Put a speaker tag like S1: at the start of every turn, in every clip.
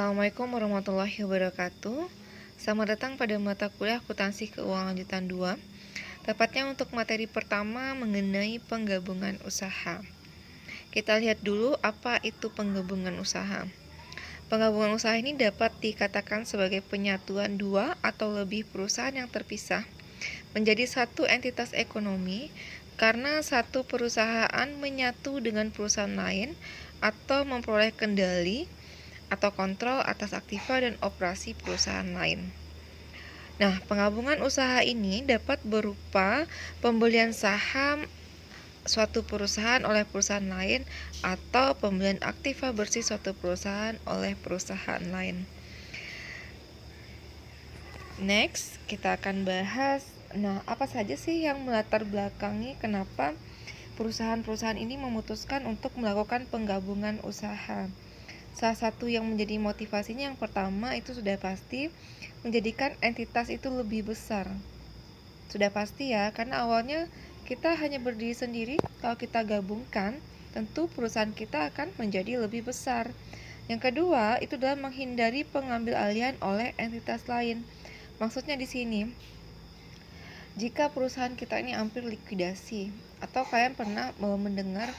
S1: Assalamualaikum warahmatullahi wabarakatuh. Selamat datang pada mata kuliah akuntansi keuangan lanjutan 2. Tepatnya untuk materi pertama mengenai penggabungan usaha. Kita lihat dulu apa itu penggabungan usaha. Penggabungan usaha ini dapat dikatakan sebagai penyatuan dua atau lebih perusahaan yang terpisah menjadi satu entitas ekonomi karena satu perusahaan menyatu dengan perusahaan lain atau memperoleh kendali atau kontrol atas aktiva dan operasi perusahaan lain. Nah, penggabungan usaha ini dapat berupa pembelian saham suatu perusahaan oleh perusahaan lain atau pembelian aktiva bersih suatu perusahaan oleh perusahaan lain. Next, kita akan bahas, apa saja sih yang melatar belakangi kenapa perusahaan-perusahaan ini memutuskan untuk melakukan penggabungan usaha. Salah satu yang menjadi motivasinya yang pertama itu sudah pasti menjadikan entitas itu lebih besar. Sudah pasti ya, karena awalnya kita hanya berdiri sendiri. Kalau kita gabungkan, tentu perusahaan kita akan menjadi lebih besar. Yang kedua, itu adalah menghindari pengambil alihan oleh entitas lain. Maksudnya di sini, jika perusahaan kita ini hampir likuidasi, atau kalian pernah mendengar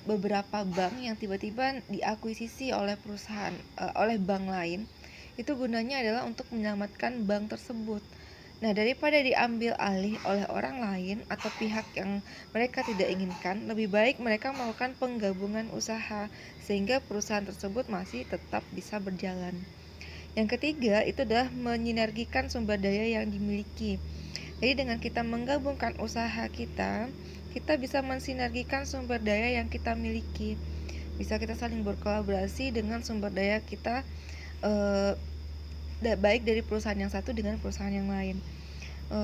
S1: beberapa bank yang tiba-tiba diakuisisi oleh oleh bank lain, itu gunanya adalah untuk menyelamatkan bank tersebut. Nah, daripada diambil alih oleh orang lain atau pihak yang mereka tidak inginkan, lebih baik mereka melakukan penggabungan usaha sehingga perusahaan tersebut masih tetap bisa berjalan. Yang ketiga, itu adalah menyinergikan sumber daya yang dimiliki. Jadi dengan kita menggabungkan usaha kita bisa mensinergikan sumber daya yang kita miliki. Bisa kita saling berkolaborasi dengan sumber daya kita, baik dari perusahaan yang satu dengan perusahaan yang lain.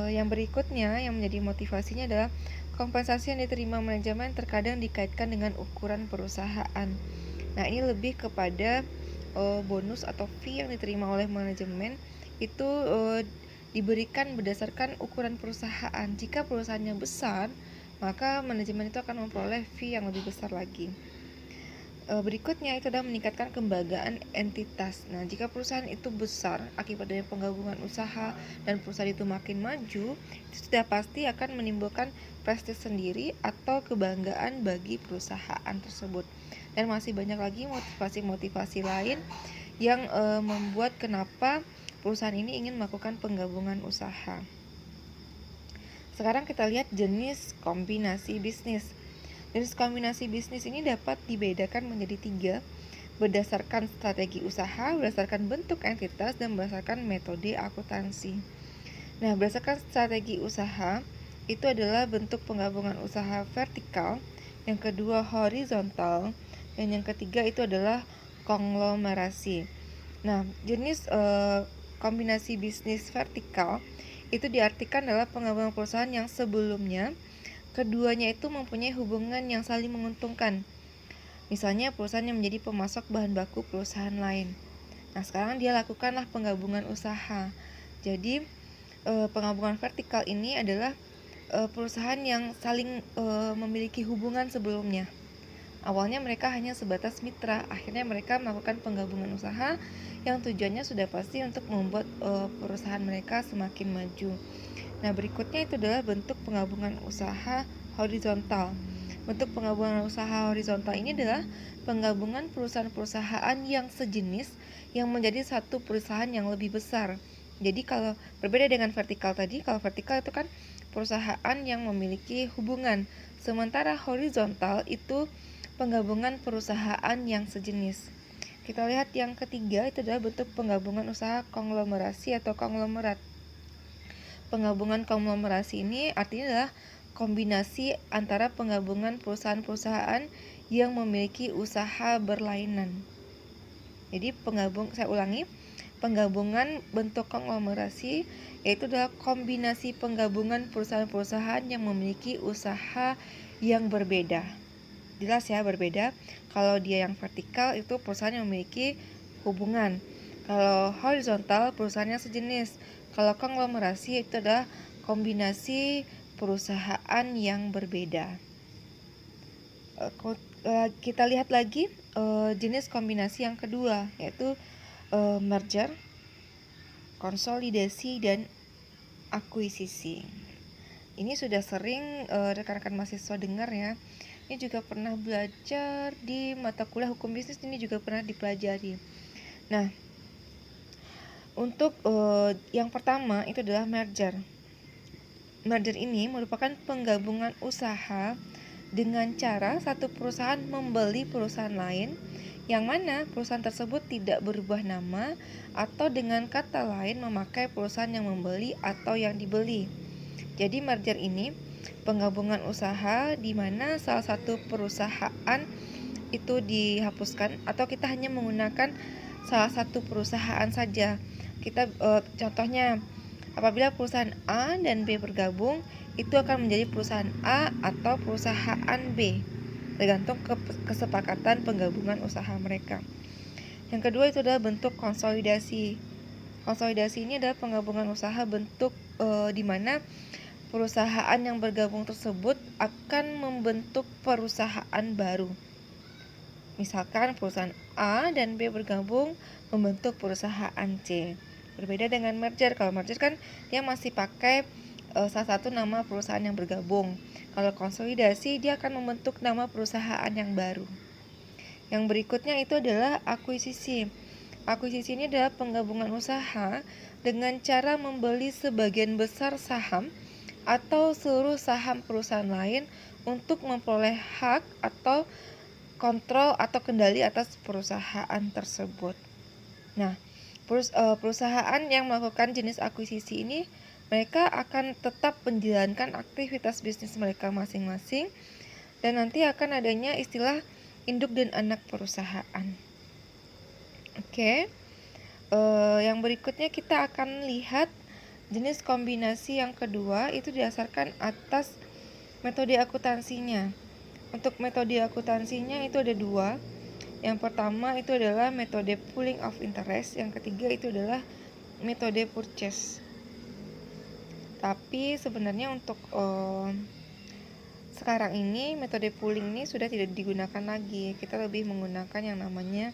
S1: Yang berikutnya yang menjadi motivasinya adalah kompensasi yang diterima manajemen terkadang dikaitkan dengan ukuran perusahaan. Nah, ini lebih kepada bonus atau fee yang diterima oleh manajemen itu diberikan berdasarkan ukuran perusahaan. Jika perusahaannya besar, maka manajemen itu akan memperoleh fee yang lebih besar lagi. Berikutnya itu adalah meningkatkan kebanggaan entitas. Nah, jika perusahaan itu besar akibat dari penggabungan usaha dan perusahaan itu makin maju, itu sudah pasti akan menimbulkan prestis sendiri atau kebanggaan bagi perusahaan tersebut. Dan masih banyak lagi motivasi-motivasi lain yang membuat kenapa perusahaan ini ingin melakukan penggabungan usaha. Sekarang kita lihat jenis kombinasi bisnis. Jenis kombinasi bisnis ini dapat dibedakan menjadi 3 berdasarkan strategi usaha, berdasarkan bentuk entitas, dan berdasarkan metode akuntansi. Nah, berdasarkan strategi usaha itu adalah bentuk penggabungan usaha vertikal, yang kedua horizontal, dan yang ketiga itu adalah konglomerasi. Nah, jenis kombinasi bisnis vertikal itu diartikan adalah penggabungan perusahaan yang sebelumnya keduanya itu mempunyai hubungan yang saling menguntungkan. Misalnya perusahaan yang menjadi pemasok bahan baku perusahaan lain. Nah, sekarang dia lakukanlah penggabungan usaha. Jadi penggabungan vertikal ini adalah perusahaan yang saling memiliki hubungan sebelumnya. Awalnya mereka hanya sebatas mitra, akhirnya mereka melakukan penggabungan usaha yang tujuannya sudah pasti untuk membuat perusahaan mereka semakin maju. Nah, berikutnya itu adalah bentuk penggabungan usaha horizontal. Bentuk penggabungan usaha horizontal ini adalah penggabungan perusahaan-perusahaan yang sejenis yang menjadi satu perusahaan yang lebih besar. Jadi kalau berbeda dengan vertikal tadi, kalau vertikal itu kan perusahaan yang memiliki hubungan, sementara horizontal itu penggabungan perusahaan yang sejenis. Kita lihat yang ketiga itu adalah bentuk penggabungan usaha konglomerasi atau konglomerat. Penggabungan konglomerasi ini artinya adalah kombinasi antara penggabungan perusahaan-perusahaan yang memiliki usaha berlainan. Jadi saya ulangi, penggabungan bentuk konglomerasi yaitu adalah kombinasi penggabungan perusahaan-perusahaan yang memiliki usaha yang berbeda. Jelas ya, berbeda. Kalau dia yang vertikal itu perusahaan yang memiliki hubungan. Kalau horizontal perusahaannya sejenis. Kalau konglomerasi itu adalah kombinasi perusahaan yang berbeda. Kita lihat lagi jenis kombinasi yang kedua, yaitu merger, konsolidasi, dan akuisisi. Ini sudah sering rekan-rekan mahasiswa dengar ya. Ini juga pernah belajar di mata kuliah hukum bisnis, ini juga pernah dipelajari. Nah, untuk yang pertama itu adalah merger. Merger ini merupakan penggabungan usaha dengan cara satu perusahaan membeli perusahaan lain, yang mana perusahaan tersebut tidak berubah nama atau dengan kata lain memakai perusahaan yang membeli atau yang dibeli. Jadi merger ini penggabungan usaha di mana salah satu perusahaan itu dihapuskan atau kita hanya menggunakan salah satu perusahaan saja. Kita contohnya apabila perusahaan A dan B bergabung, itu akan menjadi perusahaan A atau perusahaan B, tergantung kesepakatan penggabungan usaha mereka. Yang kedua itu adalah bentuk konsolidasi. Konsolidasi ini adalah penggabungan usaha bentuk di mana perusahaan yang bergabung tersebut akan membentuk perusahaan baru. Misalkan perusahaan A dan B bergabung membentuk perusahaan C. Berbeda dengan merger. Kalau merger kan dia masih pakai salah satu nama perusahaan yang bergabung. Kalau konsolidasi dia akan membentuk nama perusahaan yang baru. Yang berikutnya itu adalah akuisisi. Akuisisi ini adalah penggabungan usaha dengan cara membeli sebagian besar saham atau seluruh saham perusahaan lain untuk memperoleh hak atau kontrol atau kendali atas perusahaan tersebut. Nah, perusahaan yang melakukan jenis akuisisi ini, mereka akan tetap menjalankan aktivitas bisnis mereka masing-masing, dan nanti akan adanya istilah induk dan anak perusahaan. Oke, yang berikutnya kita akan lihat jenis kombinasi yang kedua, itu didasarkan atas metode akuntansinya. Untuk metode akuntansinya itu ada dua. Yang pertama itu adalah metode pooling of interest, yang ketiga itu adalah metode purchase. Tapi sebenarnya untuk sekarang ini metode pooling ini sudah tidak digunakan lagi. Kita lebih menggunakan yang namanya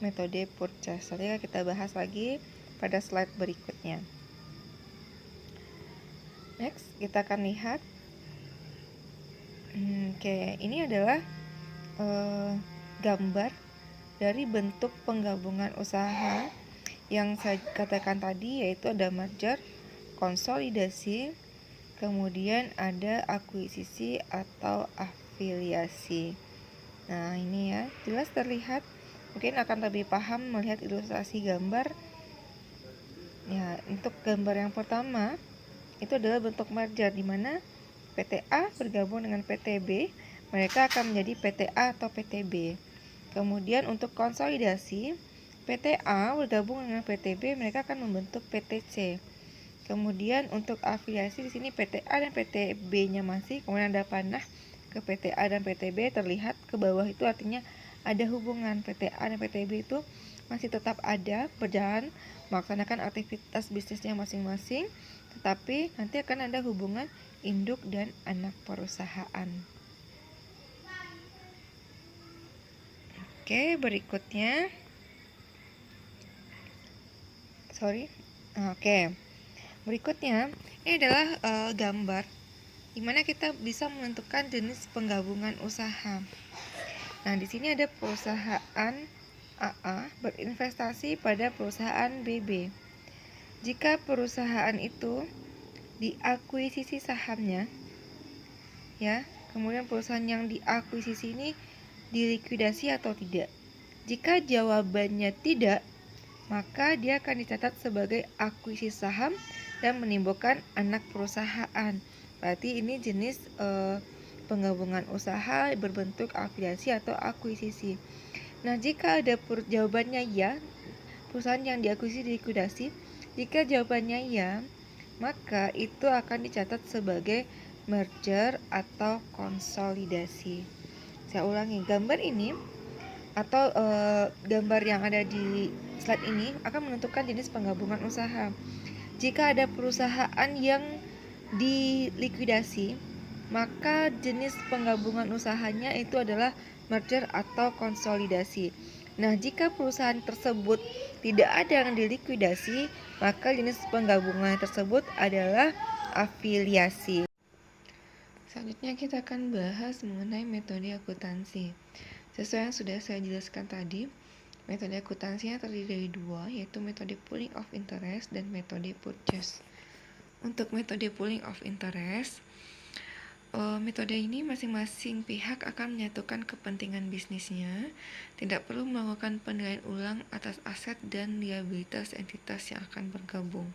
S1: metode purchase. Nanti kita bahas lagi pada slide berikutnya. Next, kita akan lihat. Ini adalah gambar dari bentuk penggabungan usaha yang saya katakan tadi, yaitu ada merger, konsolidasi, kemudian ada akuisisi atau afiliasi. Nah, ini ya, jelas terlihat. Mungkin akan lebih paham melihat ilustrasi gambar. Ya, untuk gambar yang pertama itu adalah bentuk merger, di mana PT A bergabung dengan PT B, mereka akan menjadi PT A atau PT B. Kemudian untuk konsolidasi, PT A bergabung dengan PT B, mereka akan membentuk PT C. Kemudian untuk afiliasi di sini PT A dan PT B-nya masih, kemudian ada panah ke PT A dan PT B, terlihat ke bawah itu artinya ada hubungan PT A dan PT B itu masih tetap ada, berjalan, melaksanakan aktivitas bisnisnya masing-masing, tetapi nanti akan ada hubungan induk dan anak perusahaan. Oke, berikutnya. Berikutnya ini adalah gambar di mana kita bisa menentukan jenis penggabungan usaha. Nah, di sini ada perusahaan AA berinvestasi pada perusahaan BB. Jika perusahaan itu diakuisisi sahamnya, ya, kemudian perusahaan yang diakuisisi ini dilikuidasi atau tidak. Jika jawabannya tidak, maka dia akan dicatat sebagai akuisisi saham dan menimbulkan anak perusahaan. Berarti ini jenis penggabungan usaha berbentuk afiliasi atau akuisisi. Nah, jika ada jawabannya ya, perusahaan yang diakuisisi dilikuidasi. Jika jawabannya ya, maka itu akan dicatat sebagai merger atau konsolidasi. Saya ulangi, gambar ini atau gambar yang ada di slide ini akan menentukan jenis penggabungan usaha. Jika ada perusahaan yang dilikuidasi, maka jenis penggabungan usahanya itu adalah merger atau konsolidasi. Nah, jika perusahaan tersebut tidak ada yang dilikuidasi, maka jenis penggabungan tersebut adalah afiliasi. Selanjutnya kita akan bahas mengenai metode akuntansi. Sesuai yang sudah saya jelaskan tadi, metode akuntansinya terdiri dari dua, yaitu metode pooling of interest dan metode purchase. Untuk metode pooling of interest, metode ini masing-masing pihak akan menyatukan kepentingan bisnisnya, tidak perlu melakukan penilaian ulang atas aset dan liabilitas entitas yang akan bergabung.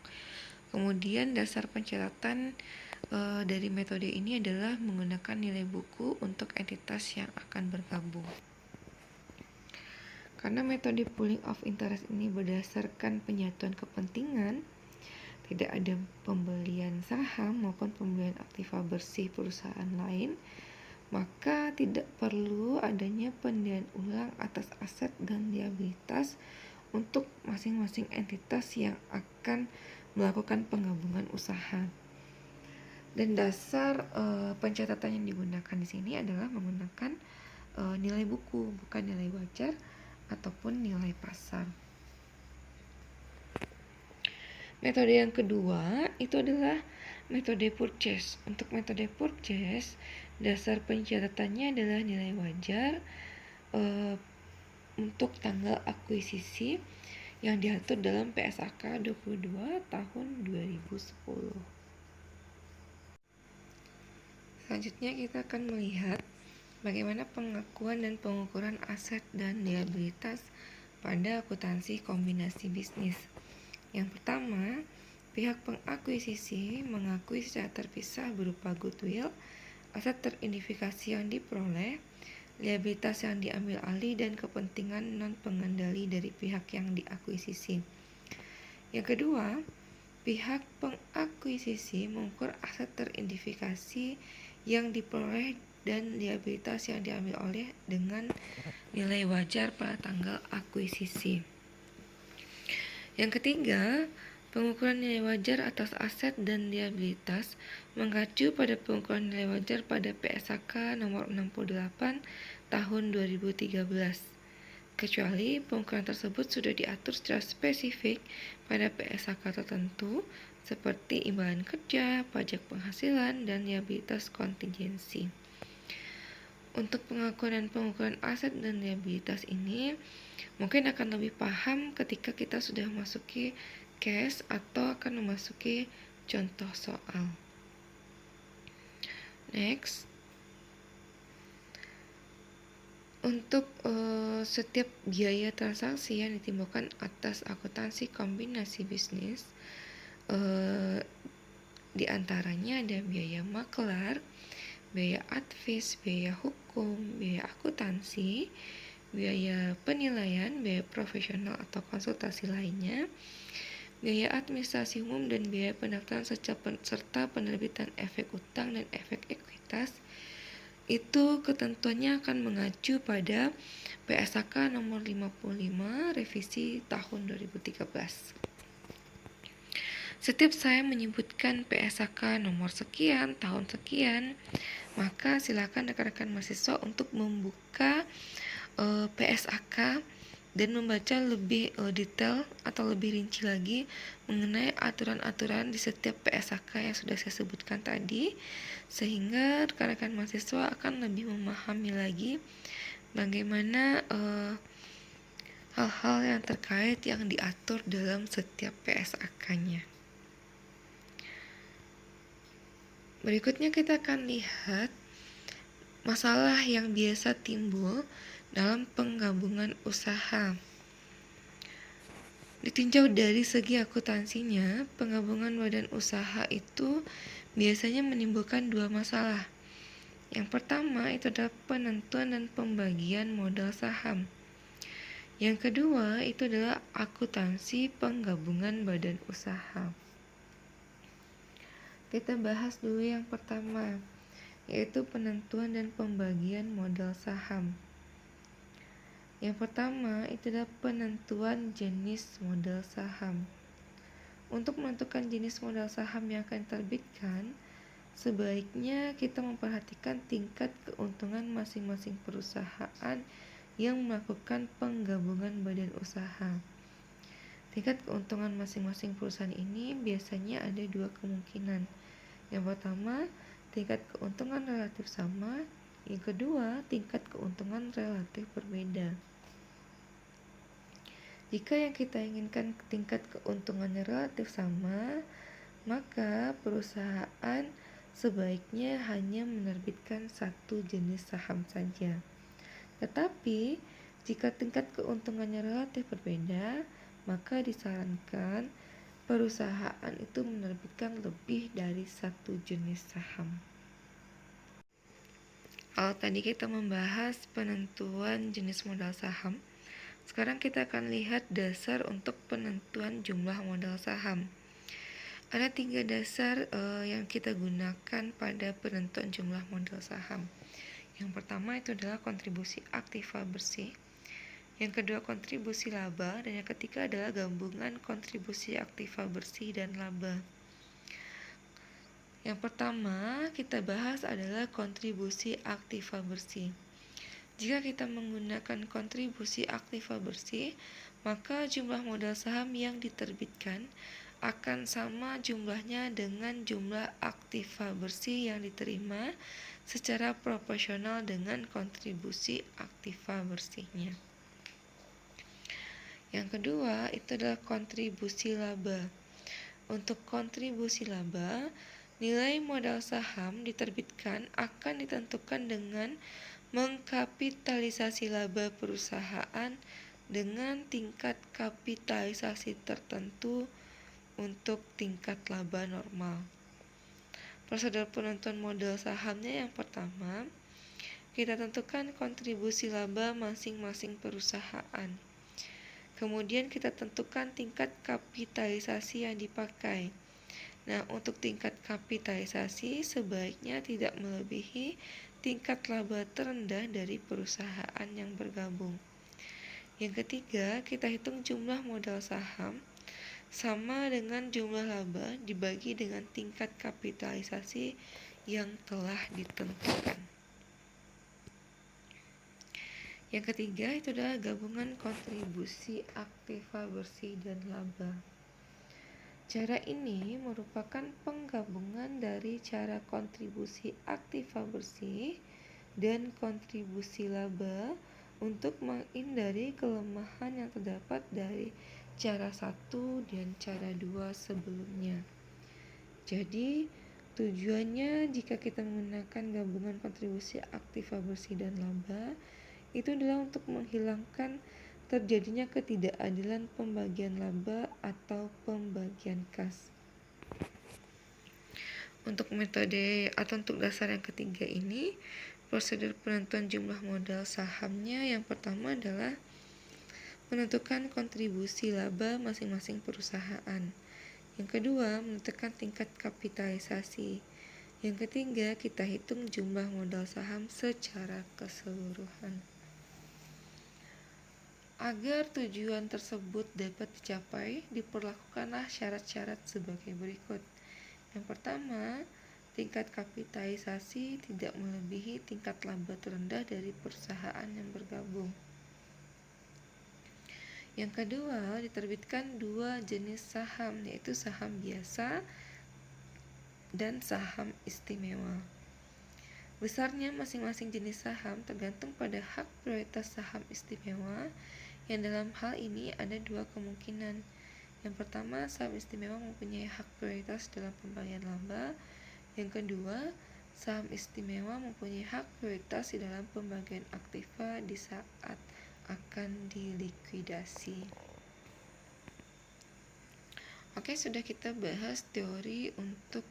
S1: Kemudian dasar pencatatan dari metode ini adalah menggunakan nilai buku untuk entitas yang akan bergabung. Karena metode pooling of interest ini berdasarkan penyatuan kepentingan, tidak ada pembelian saham maupun pembelian aktiva bersih perusahaan lain, maka tidak perlu adanya penilaian ulang atas aset dan liabilitas untuk masing-masing entitas yang akan melakukan penggabungan usaha. Dan dasar pencatatan yang digunakan di sini adalah menggunakan nilai buku, bukan nilai wajar ataupun nilai pasar. Metode yang kedua itu adalah metode purchase. Untuk metode purchase, dasar pencatatannya adalah nilai wajar untuk tanggal akuisisi yang diatur dalam PSAK 22 tahun 2010. Selanjutnya kita akan melihat bagaimana pengakuan dan pengukuran aset dan liabilitas pada akuntansi kombinasi bisnis. Yang pertama, pihak pengakuisisi mengakui secara terpisah berupa goodwill, aset teridentifikasi yang diperoleh, liabilitas yang diambil alih, dan kepentingan non-pengendali dari pihak yang diakuisisi. Yang kedua, pihak pengakuisisi mengukur aset teridentifikasi yang diperoleh dan liabilitas yang diambil oleh dengan nilai wajar pada tanggal akuisisi. Yang ketiga, pengukuran nilai wajar atas aset dan liabilitas mengacu pada pengukuran nilai wajar pada PSAK nomor 68 tahun 2013. Kecuali pengukuran tersebut sudah diatur secara spesifik pada PSAK tertentu seperti imbalan kerja, pajak penghasilan, dan liabilitas kontingensi. Untuk pengakuan dan pengukuran aset dan liabilitas ini mungkin akan lebih paham ketika kita sudah memasuki case atau akan memasuki contoh soal. Next, untuk setiap biaya transaksi yang ditimbulkan atas akuntansi kombinasi bisnis, di antaranya ada biaya makelar, biaya advis, biaya hukum, biaya akuntansi, biaya penilaian, biaya profesional atau konsultasi lainnya, biaya administrasi umum, dan biaya pendaftaran serta penerbitan efek utang dan efek ekuitas. Itu ketentuannya akan mengacu pada PSAK nomor 55 revisi tahun 2013. Setiap saya menyebutkan PSAK nomor sekian, tahun sekian, maka silakan rekan-rekan mahasiswa untuk membuka PSAK dan membaca lebih detail atau lebih rinci lagi mengenai aturan-aturan di setiap PSAK yang sudah saya sebutkan tadi, sehingga rekan-rekan mahasiswa akan lebih memahami lagi bagaimana hal-hal yang terkait yang diatur dalam setiap PSAK-nya. Berikutnya kita akan lihat masalah yang biasa timbul dalam penggabungan usaha. Ditinjau dari segi akuntansinya, penggabungan badan usaha itu biasanya menimbulkan dua masalah. Yang pertama itu adalah penentuan dan pembagian modal saham. Yang kedua itu adalah akuntansi penggabungan badan usaha. Kita bahas dulu yang pertama, yaitu penentuan dan pembagian modal saham. Yang pertama itu adalah penentuan jenis modal saham. Untuk menentukan jenis modal saham yang akan diterbitkan, sebaiknya kita memperhatikan tingkat keuntungan masing-masing perusahaan yang melakukan penggabungan badan usaha. Tingkat keuntungan masing-masing perusahaan ini biasanya ada dua kemungkinan. Yang pertama, tingkat keuntungan relatif sama. Yang kedua, tingkat keuntungan relatif berbeda. Jika yang kita inginkan tingkat keuntungannya relatif sama, maka perusahaan sebaiknya hanya menerbitkan satu jenis saham saja. Tetapi, jika tingkat keuntungannya relatif berbeda, maka disarankan perusahaan itu menerbitkan lebih dari satu jenis saham. Kalau tadi kita membahas penentuan jenis modal saham, sekarang kita akan lihat dasar untuk penentuan jumlah modal saham. Ada 3 dasar yang kita gunakan pada penentuan jumlah modal saham. Yang pertama itu adalah kontribusi aktiva bersih. Yang kedua kontribusi laba, dan yang ketiga adalah gabungan kontribusi aktiva bersih dan laba. Yang pertama kita bahas adalah kontribusi aktiva bersih. Jika kita menggunakan kontribusi aktiva bersih, maka jumlah modal saham yang diterbitkan akan sama jumlahnya dengan jumlah aktiva bersih yang diterima secara proporsional dengan kontribusi aktiva bersihnya. Yang kedua, itu adalah kontribusi laba. Untuk kontribusi laba, nilai modal saham diterbitkan akan ditentukan dengan mengkapitalisasi laba perusahaan dengan tingkat kapitalisasi tertentu untuk tingkat laba normal. Prosedur penentuan modal sahamnya yang pertama, kita tentukan kontribusi laba masing-masing perusahaan. Kemudian kita tentukan tingkat kapitalisasi yang dipakai. Nah, untuk tingkat kapitalisasi sebaiknya tidak melebihi tingkat laba terendah dari perusahaan yang bergabung. Yang ketiga, kita hitung jumlah modal saham sama dengan jumlah laba dibagi dengan tingkat kapitalisasi yang telah ditentukan. Yang ketiga itu adalah gabungan kontribusi aktiva bersih dan laba. Cara ini merupakan penggabungan dari cara kontribusi aktiva bersih dan kontribusi laba untuk menghindari kelemahan yang terdapat dari cara 1 dan cara 2 sebelumnya. Jadi, tujuannya jika kita menggunakan gabungan kontribusi aktiva bersih dan laba, itu adalah untuk menghilangkan terjadinya ketidakadilan pembagian laba atau pembagian kas. Untuk metode atau untuk dasar yang ketiga ini, prosedur penentuan jumlah modal sahamnya yang pertama adalah menentukan kontribusi laba masing-masing perusahaan. Yang kedua, menentukan tingkat kapitalisasi. Yang ketiga, kita hitung jumlah modal saham secara keseluruhan. Agar tujuan tersebut dapat dicapai, diperlakukanlah syarat-syarat sebagai berikut. Yang pertama, tingkat kapitalisasi tidak melebihi tingkat laba terendah dari perusahaan yang bergabung. Yang kedua, diterbitkan 2 jenis saham, yaitu saham biasa dan saham istimewa. Besarnya masing-masing jenis saham tergantung pada hak prioritas saham istimewa, yang dalam hal ini ada 2 kemungkinan. Yang pertama, saham istimewa mempunyai hak prioritas dalam pembagian laba. Yang kedua, saham istimewa mempunyai hak prioritas di dalam pembagian aktiva di saat akan dilikuidasi. Oke, sudah kita bahas teori untuk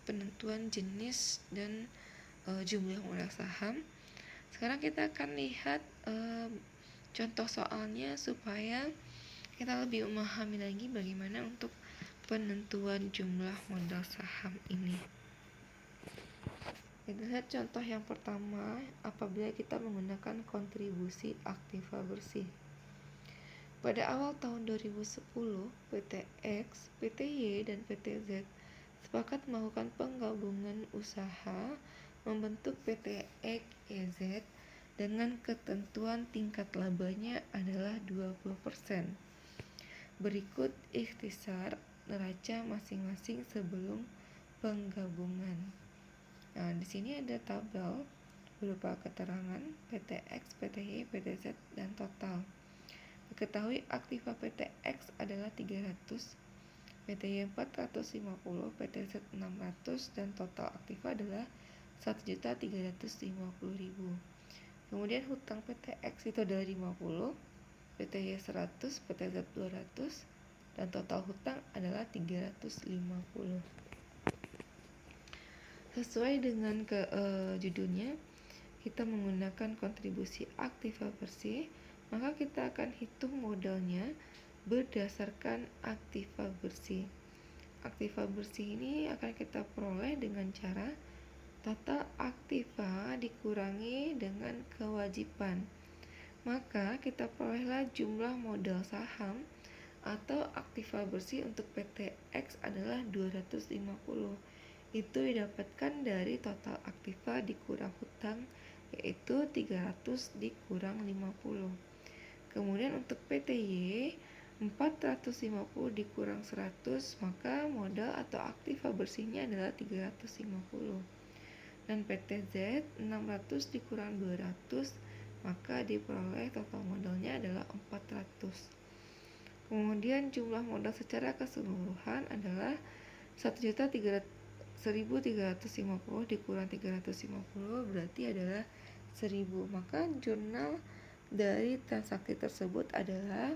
S1: penentuan jenis dan jumlah modal saham. Sekarang kita akan lihat contoh soalnya supaya kita lebih memahami lagi bagaimana untuk penentuan jumlah modal saham ini. Kita lihat contoh yang pertama, apabila kita menggunakan kontribusi aktiva bersih. Pada awal tahun 2010, PT X, PT Y, dan PT Z sepakat melakukan penggabungan usaha membentuk PT X YZ dengan ketentuan tingkat labanya adalah 20%. Berikut ikhtisar neraca masing-masing sebelum penggabungan. Nah, di sini ada tabel berupa keterangan PTX, PTY, PTZ, dan total. Diketahui aktiva PTX adalah 300, PTY 450, PTZ 600, dan total aktiva adalah 1.350.000. Kemudian hutang PTX itu adalah 50, PTY 100, PTZ 200, dan total hutang adalah 350. Sesuai dengan judulnya, kita menggunakan kontribusi aktiva bersih, maka kita akan hitung modalnya berdasarkan aktiva bersih. Aktiva bersih ini akan kita peroleh dengan cara total aktiva dikurangi dengan kewajiban. Maka kita perolehlah jumlah modal saham atau aktiva bersih untuk PTX adalah 250. Itu didapatkan dari total aktiva dikurang hutang, yaitu 300 dikurang 50. Kemudian untuk PTY 450 dikurang 100, maka modal atau aktiva bersihnya adalah 350. Dan PTZ 600 dikurang 200, maka diperoleh total modalnya adalah 400. Kemudian jumlah modal secara keseluruhan adalah 1.350 dikurang 350 berarti adalah 1000. Maka jurnal dari transaksi tersebut adalah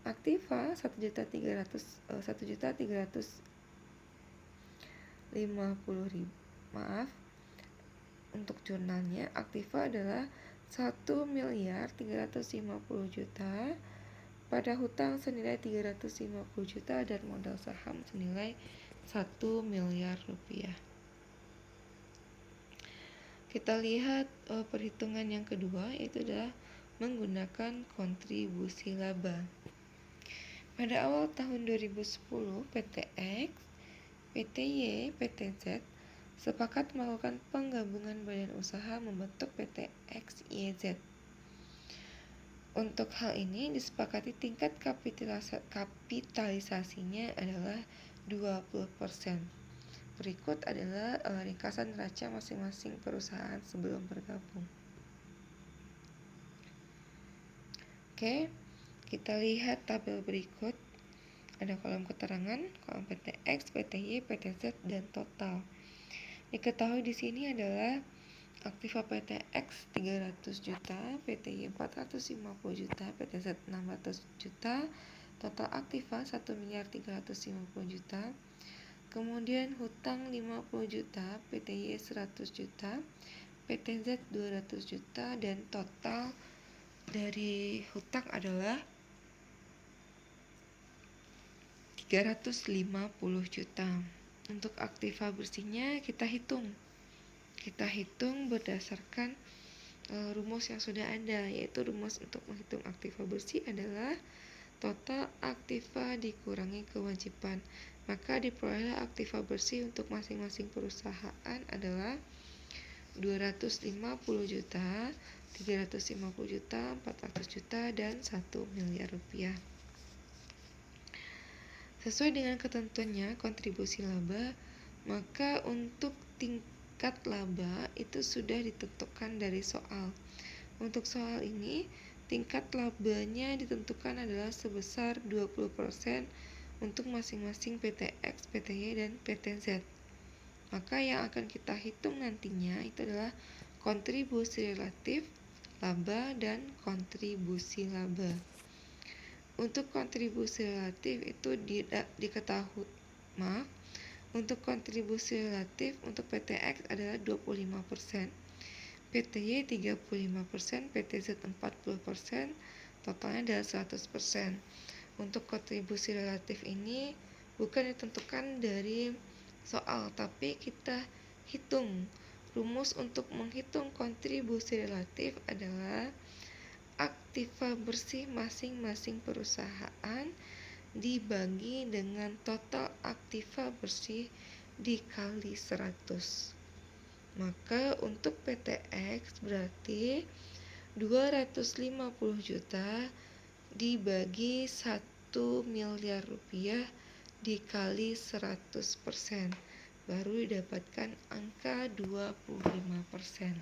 S1: aktiva 1.350.000. Maaf, untuk jurnalnya aktiva adalah 1.350.000.000 pada hutang senilai 350 juta dan modal saham senilai 1 miliar rupiah. Kita lihat perhitungan yang kedua, yaitu adalah menggunakan kontribusi laba. Pada awal tahun 2010, PTX, PTY, PTZ sepakat melakukan penggabungan badan usaha membentuk PTX YZ. Untuk hal ini disepakati tingkat kapitalisasinya adalah 20%. Berikut adalah ringkasan neraca masing-masing perusahaan sebelum bergabung. Oke, kita lihat tabel berikut. Ada kolom keterangan, kolom PTX, PTY, PTZ, dan total. Diketahui di sini adalah aktiva PTX 300 juta, PTY 450 juta, PTZ 600 juta, total aktiva 1.350 juta. Kemudian hutang 50 juta, PTY 100 juta, PTZ 200 juta, dan total dari hutang adalah 350 juta. Untuk aktiva bersihnya kita hitung berdasarkan rumus yang sudah ada, yaitu rumus untuk menghitung aktiva bersih adalah total aktiva dikurangi kewajiban. Maka diperoleh aktiva bersih untuk masing-masing perusahaan adalah 250 juta, 350 juta, 400 juta, dan 1 miliar rupiah. Sesuai dengan ketentuannya kontribusi laba, maka untuk tingkat laba itu sudah ditentukan dari soal. Untuk soal ini, tingkat labanya ditentukan adalah sebesar 20% untuk masing-masing PTX, PTY, dan PTZ. Maka yang akan kita hitung nantinya itu adalah kontribusi relatif laba dan kontribusi laba. Untuk kontribusi relatif itu untuk kontribusi relatif untuk PTX adalah 25%, PTY 35%, PTZ 40%, totalnya adalah 100%. Untuk kontribusi relatif ini bukan ditentukan dari soal, tapi kita hitung. Rumus untuk menghitung kontribusi relatif adalah aktiva bersih masing-masing perusahaan dibagi dengan total aktiva bersih dikali 100. Maka untuk PTX berarti 250 juta dibagi 1 miliar rupiah dikali 100%, baru didapatkan angka 25%.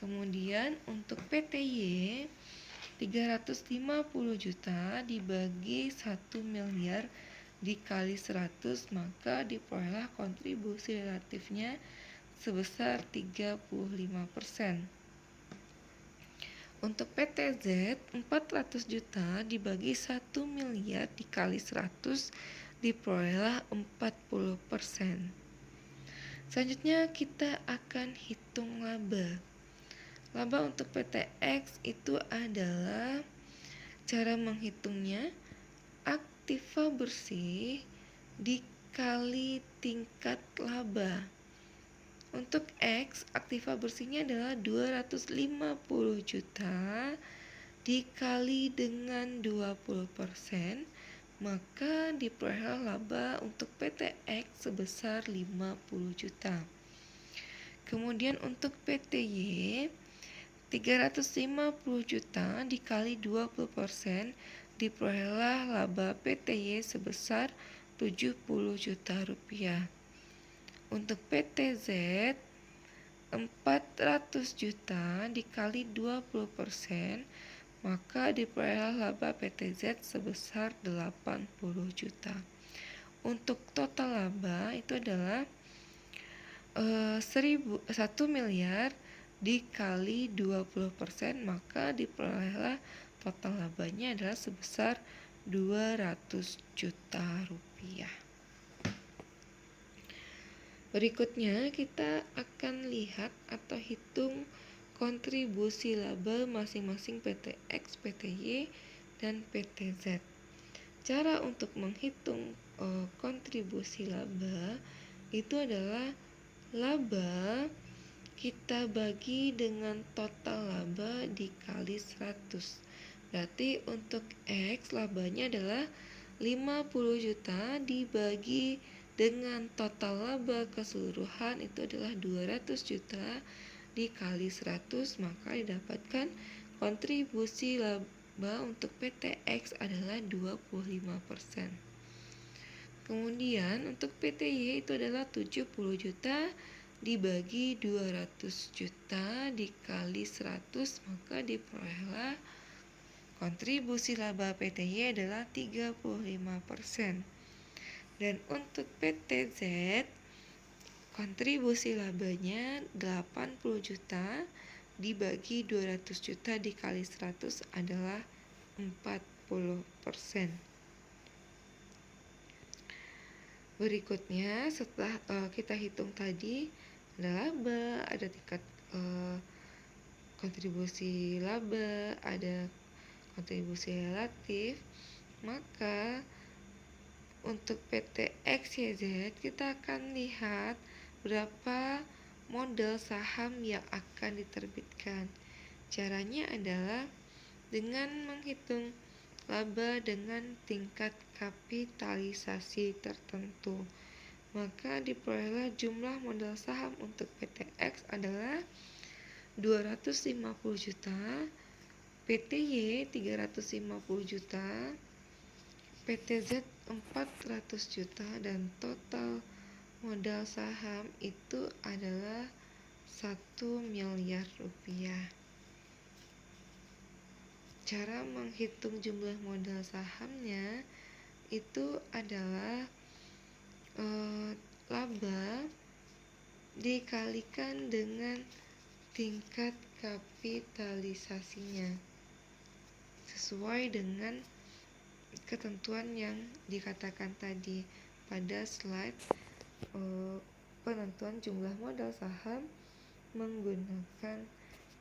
S1: Kemudian untuk PTY 350 juta dibagi 1 miliar dikali 100, maka diperoleh kontribusi relatifnya sebesar 35%. Untuk PTZ 400 juta dibagi 1 miliar dikali 100 diperoleh 40%. Selanjutnya kita akan hitung laba. Laba untuk PTX itu adalah cara menghitungnya aktiva bersih dikali tingkat laba. Untuk X, aktiva bersihnya adalah 250 juta dikali dengan 20%, maka diperoleh laba untuk PTX sebesar 50 juta. Kemudian untuk PTY 350 juta dikali 20% diperoleh laba PTY sebesar 70 juta rupiah. Untuk PTZ 400 juta dikali 20%, maka diperoleh laba PTZ sebesar 80 juta. Untuk total laba itu adalah 1 miliar dikali 20%, maka diperolehlah total labanya adalah sebesar 200 juta rupiah. Berikutnya kita akan lihat atau hitung kontribusi laba masing-masing PTX, PTY, dan PTZ. Cara untuk menghitung kontribusi laba itu adalah laba kita bagi dengan total laba dikali 100. Berarti untuk X labanya adalah 50 juta dibagi dengan total laba keseluruhan itu adalah 200 juta dikali 100, maka didapatkan kontribusi laba untuk PTX adalah 25%. Kemudian untuk PTY itu adalah 70 juta dibagi 200 juta dikali 100, maka diperolehlah kontribusi laba PTY adalah 35%. Dan untuk PTZ kontribusi labanya 80 juta dibagi 200 juta dikali 100 adalah 40%. Berikutnya setelah kita hitung tadi ada laba, ada tingkat kontribusi laba, ada kontribusi relatif, maka untuk PT XYZ kita akan lihat berapa modal saham yang akan diterbitkan. Caranya adalah dengan menghitung laba dengan tingkat kapitalisasi tertentu. Maka diperoleh jumlah modal saham untuk PTX adalah 250 juta, PTY 350 juta, PTZ 400 juta, dan total modal saham itu adalah 1 miliar rupiah. Cara menghitung jumlah modal sahamnya itu adalah laba dikalikan dengan tingkat kapitalisasinya sesuai dengan ketentuan yang dikatakan tadi pada slide penentuan jumlah modal saham menggunakan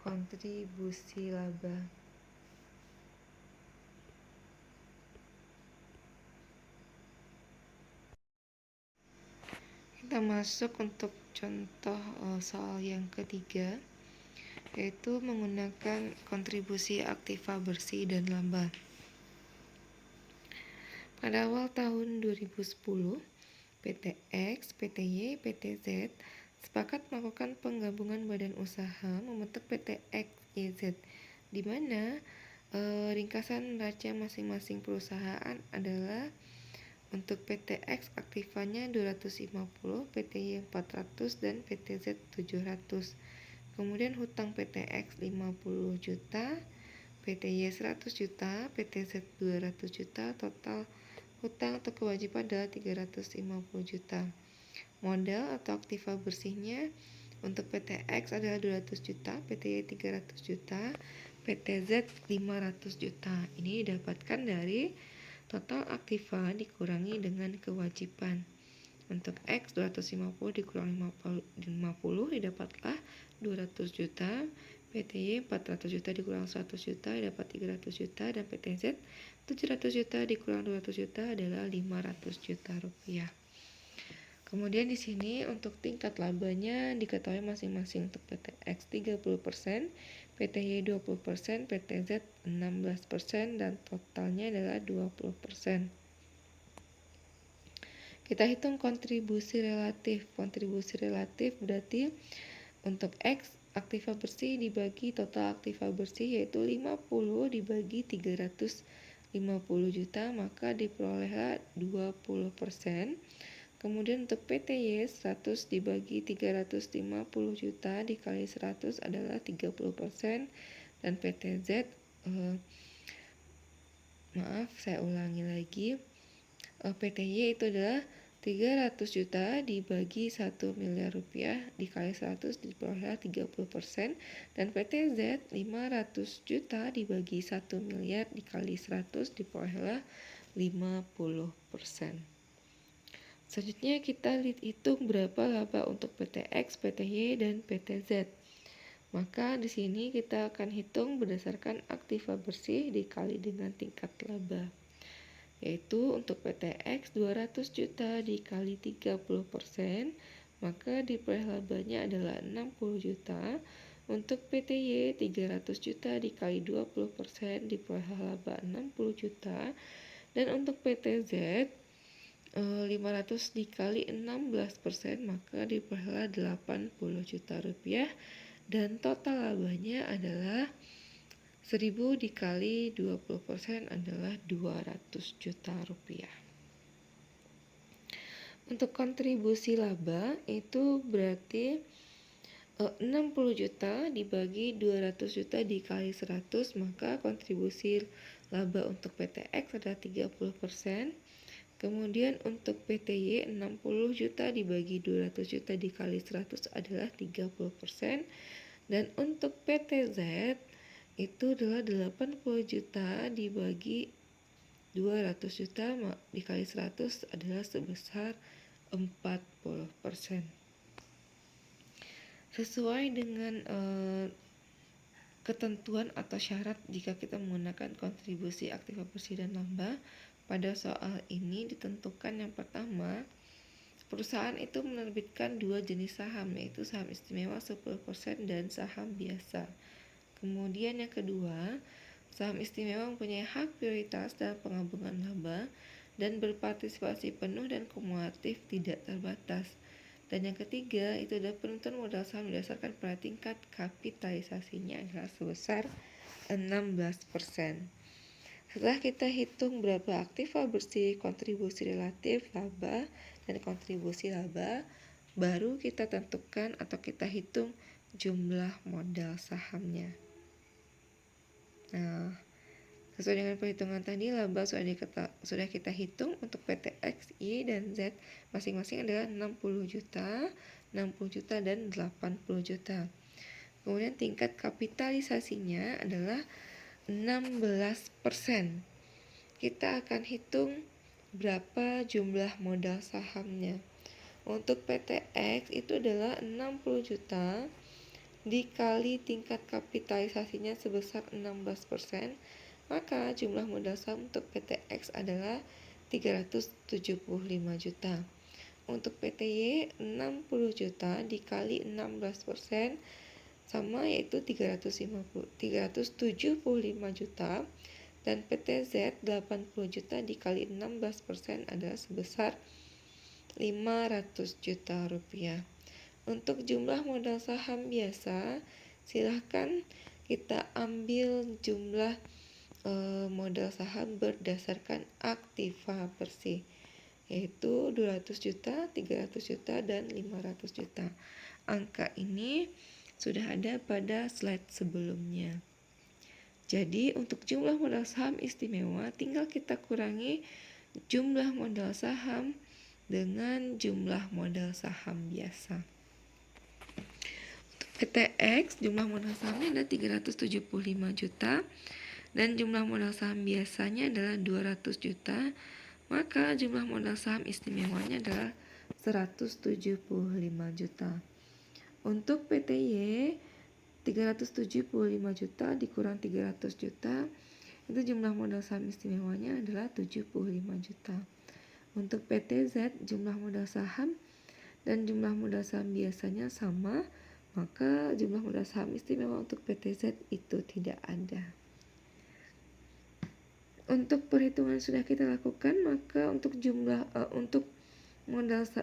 S1: kontribusi laba. Kita masuk untuk contoh soal yang ketiga, yaitu menggunakan kontribusi aktiva bersih dan laba. Pada awal tahun 2010, PTX, PTY, PTZ sepakat melakukan penggabungan badan usaha membentuk PT XYZ di mana ringkasan neraca masing-masing perusahaan adalah untuk PT X aktivanya 250, PTY 400, dan PTZ 700. Kemudian hutang PTX 50 juta, PTY 100 juta, PTZ 200 juta, total hutang atau kewajiban adalah 350 juta. Modal atau aktiva bersihnya untuk PTX adalah 200 juta, PTY 300 juta, PTZ 500 juta. Ini didapatkan dari total aktiva dikurangi dengan kewajiban. Untuk X 250 dikurangi 50 didapatlah 200 juta, PTY 400 juta dikurang 100 juta dapat 300 juta, dan PTZ 700 juta dikurang 200 juta adalah 500 juta rupiah. Kemudian di sini untuk tingkat labanya diketahui masing-masing untuk PTX 30%, PTY 20%, PTZ 16%, dan totalnya adalah 20%. Kita hitung kontribusi relatif. Kontribusi relatif berarti untuk X aktiva bersih dibagi total aktiva bersih yaitu 50 dibagi 350 juta, maka diperolehlah 20%. Kemudian untuk PTY 100 dibagi 350 juta dikali 100 adalah 30%, dan PTZ PTY itu adalah 300 juta dibagi 1 miliar rupiah dikali 100 diperoleh 30%, dan PTZ 500 juta dibagi 1 miliar dikali 100 diperoleh 50%. Selanjutnya kita hitung berapa laba untuk PTX, PTY, dan PTZ. Maka di sini kita akan hitung berdasarkan aktiva bersih dikali dengan tingkat laba. Yaitu untuk PTX 200 juta dikali 30%, maka diperoleh labanya adalah 60 juta. Untuk PTY 300 juta dikali 20% diperoleh laba 60 juta. Dan untuk PTZ 500 dikali 16%, maka diperoleh 80 juta rupiah, dan total labanya adalah 1000 dikali 20% adalah 200 juta rupiah. Untuk kontribusi laba itu berarti 60 juta dibagi 200 juta dikali 100, maka kontribusi laba untuk PTX adalah 30%. Kemudian untuk PTY 60 juta dibagi 200 juta dikali 100 adalah 30%. Dan untuk PTZ itu adalah 80 juta dibagi 200 juta dikali 100 adalah sebesar 40%. Sesuai dengan ketentuan atau syarat jika kita menggunakan kontribusi aktiva bersih dan laba, pada soal ini ditentukan yang pertama, perusahaan itu menerbitkan dua jenis saham, yaitu saham istimewa 10% dan saham biasa. Kemudian yang kedua, saham istimewa mempunyai hak prioritas dalam penggabungan laba dan berpartisipasi penuh dan kumulatif tidak terbatas. Dan yang ketiga, itu adalah penentuan modal saham berdasarkan pada tingkat kapitalisasinya adalah sebesar 16%. Setelah kita hitung berapa aktiva bersih, kontribusi relatif, laba, dan kontribusi laba, baru kita tentukan atau kita hitung jumlah modal sahamnya. Nah, sesuai dengan perhitungan tadi, laba sudah kita hitung untuk PTX, Y, dan Z masing-masing adalah 60 juta, 60 juta, dan 80 juta. Kemudian tingkat kapitalisasinya adalah 16%. Kita akan hitung berapa jumlah modal sahamnya. Untuk PTX itu adalah 60 juta dikali tingkat kapitalisasinya sebesar 16%, maka jumlah modal saham untuk PTX adalah 375 juta. Untuk PTY 60 juta dikali 16% sama, yaitu 375 juta, dan PTZ 80 juta dikali 16% adalah sebesar 500 juta rupiah. Untuk jumlah modal saham biasa, silahkan kita ambil jumlah modal saham berdasarkan aktiva bersih, yaitu 200 juta, 300 juta, dan 500 juta. Angka ini sudah ada pada slide sebelumnya. Jadi untuk jumlah modal saham istimewa tinggal kita kurangi jumlah modal saham dengan jumlah modal saham biasa. Untuk PTX jumlah modal sahamnya adalah 375 juta dan jumlah modal saham biasanya adalah 200 juta, maka jumlah modal saham istimewanya adalah 175 juta. Untuk PTY 375 juta dikurang 300 juta, itu jumlah modal saham istimewanya adalah 75 juta. Untuk PTZ jumlah modal saham dan jumlah modal saham biasanya sama, maka jumlah modal saham istimewa untuk PTZ itu tidak ada. Untuk perhitungan sudah kita lakukan, maka untuk untuk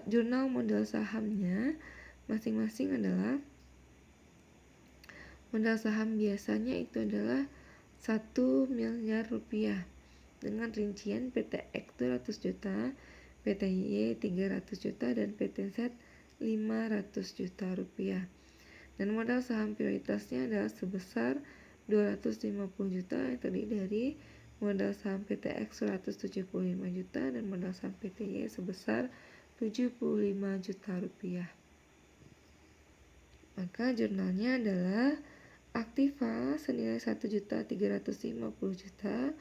S1: jurnal modal sahamnya masing-masing adalah modal saham biasanya itu adalah 1 miliar rupiah dengan rincian PTX 200 juta, PTY 300 juta, dan PTZ 500 juta rupiah. Dan modal saham prioritasnya adalah sebesar 250 juta yang terdiri dari modal saham PTX 175 juta dan modal saham PTY sebesar 75 juta rupiah. Maka jurnalnya adalah aktiva senilai 1.350 juta,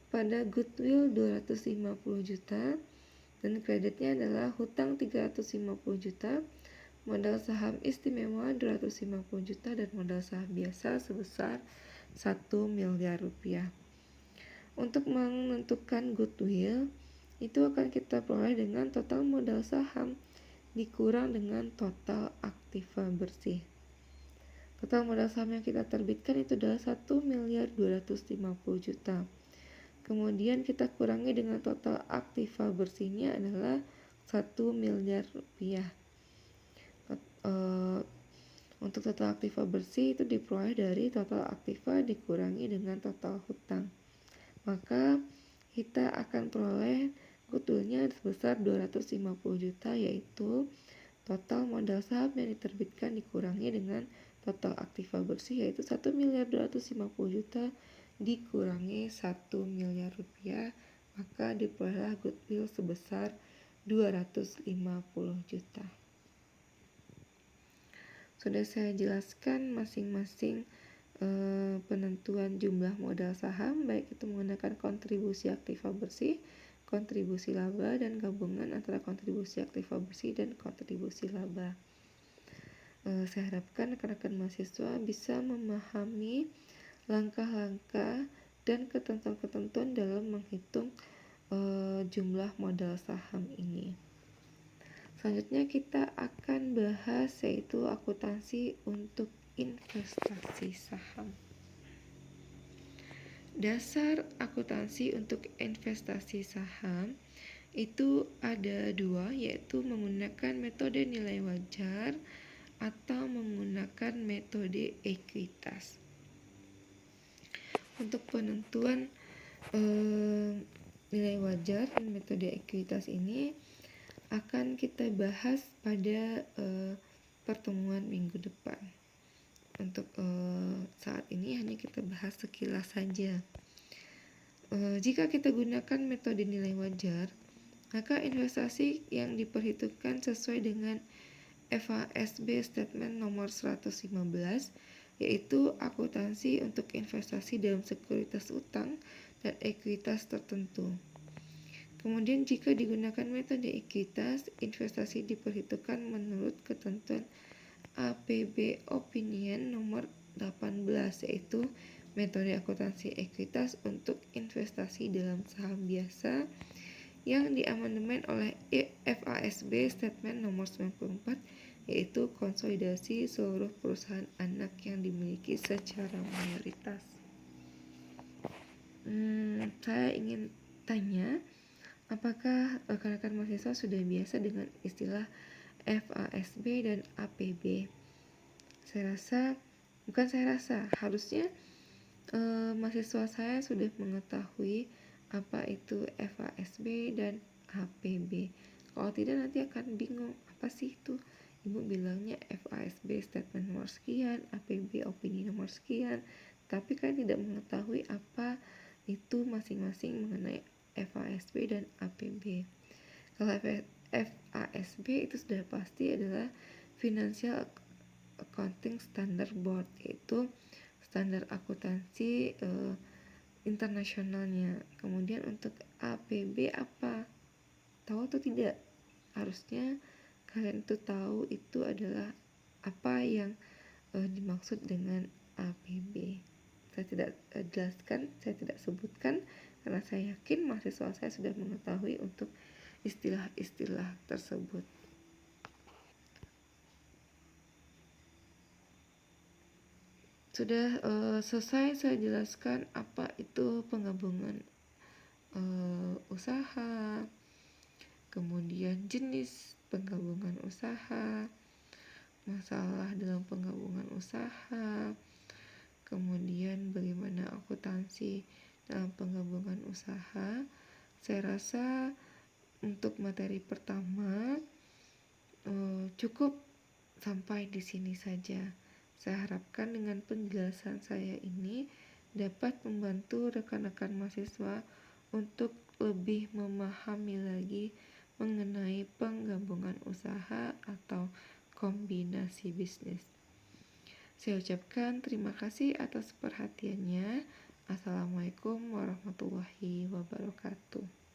S1: pada goodwill 250 juta, dan kreditnya adalah hutang 350 juta, modal saham istimewa 250 juta, dan modal saham biasa sebesar 1 miliar rupiah. Untuk menentukan goodwill, itu akan kita peroleh dengan total modal saham dikurang dengan total aktiva bersih. Total modal saham yang kita terbitkan itu adalah 1.250 juta. Kemudian kita kurangi dengan total aktiva bersihnya adalah 1 miliar rupiah. Untuk total aktiva bersih itu diperoleh dari total aktiva dikurangi dengan total hutang. Maka kita akan peroleh goodwillnya sebesar 250 juta, yaitu total modal saham yang diterbitkan dikurangi dengan total aktiva bersih, yaitu 1.250 juta dikurangi 1 miliar rupiah, maka diperolehlah goodwill sebesar 250 juta. Sudah saya jelaskan masing-masing penentuan jumlah modal saham, baik itu menggunakan kontribusi aktiva bersih, kontribusi laba, dan gabungan antara kontribusi aktiva bersih dan kontribusi laba. Saya harapkan rekan-rekan mahasiswa bisa memahami langkah-langkah dan ketentuan-ketentuan dalam menghitung jumlah modal saham ini. Selanjutnya kita akan bahas yaitu akuntansi untuk investasi saham. Dasar akuntansi untuk investasi saham itu ada dua, yaitu menggunakan metode nilai wajar atau menggunakan metode ekuitas. Untuk penentuan nilai wajar dan metode ekuitas ini akan kita bahas pada pertemuan minggu depan. Untuk saat ini hanya kita bahas sekilas saja. Jika kita gunakan metode nilai wajar, maka investasi yang diperhitungkan sesuai dengan FASB Statement nomor 115, yaitu akuntansi untuk investasi dalam sekuritas utang dan ekuitas tertentu. Kemudian jika digunakan metode ekuitas, investasi diperhitungkan menurut ketentuan APB Opinion nomor 18, yaitu metode akuntansi ekuitas untuk investasi dalam saham biasa yang diamandemen oleh FASB Statement nomor 94, yaitu konsolidasi seluruh perusahaan anak yang dimiliki secara mayoritas. Saya ingin tanya, apakah rekan-rekan mahasiswa sudah biasa dengan istilah FASB dan APB? Saya rasa Bukan saya rasa, harusnya mahasiswa saya sudah mengetahui apa itu FASB dan APB. Kalau tidak nanti akan bingung, apa sih itu? Ibu bilangnya FASB statement nomor sekian, APB opini nomor sekian, tapi kan tidak mengetahui apa itu masing-masing mengenai FASB dan APB. Kalau FASB itu sudah pasti adalah Financial Accounting Standard Board, yaitu standar akuntansi internasionalnya. Kemudian untuk APB apa? Tahu atau tidak? Harusnya kalian itu tahu itu adalah apa yang dimaksud dengan APB. Saya tidak jelaskan, saya tidak sebutkan karena saya yakin mahasiswa saya sudah mengetahui untuk istilah-istilah tersebut. Sudah selesai saya jelaskan apa itu penggabungan usaha, kemudian jenis penggabungan usaha, masalah dalam penggabungan usaha, kemudian bagaimana akuntansi dalam penggabungan usaha. Saya rasa untuk materi pertama cukup sampai di sini saja. Saya harapkan dengan penjelasan saya ini dapat membantu rekan-rekan mahasiswa untuk lebih memahami lagi mengenai penggabungan usaha atau kombinasi bisnis. Saya ucapkan terima kasih atas perhatiannya. Assalamualaikum warahmatullahi wabarakatuh.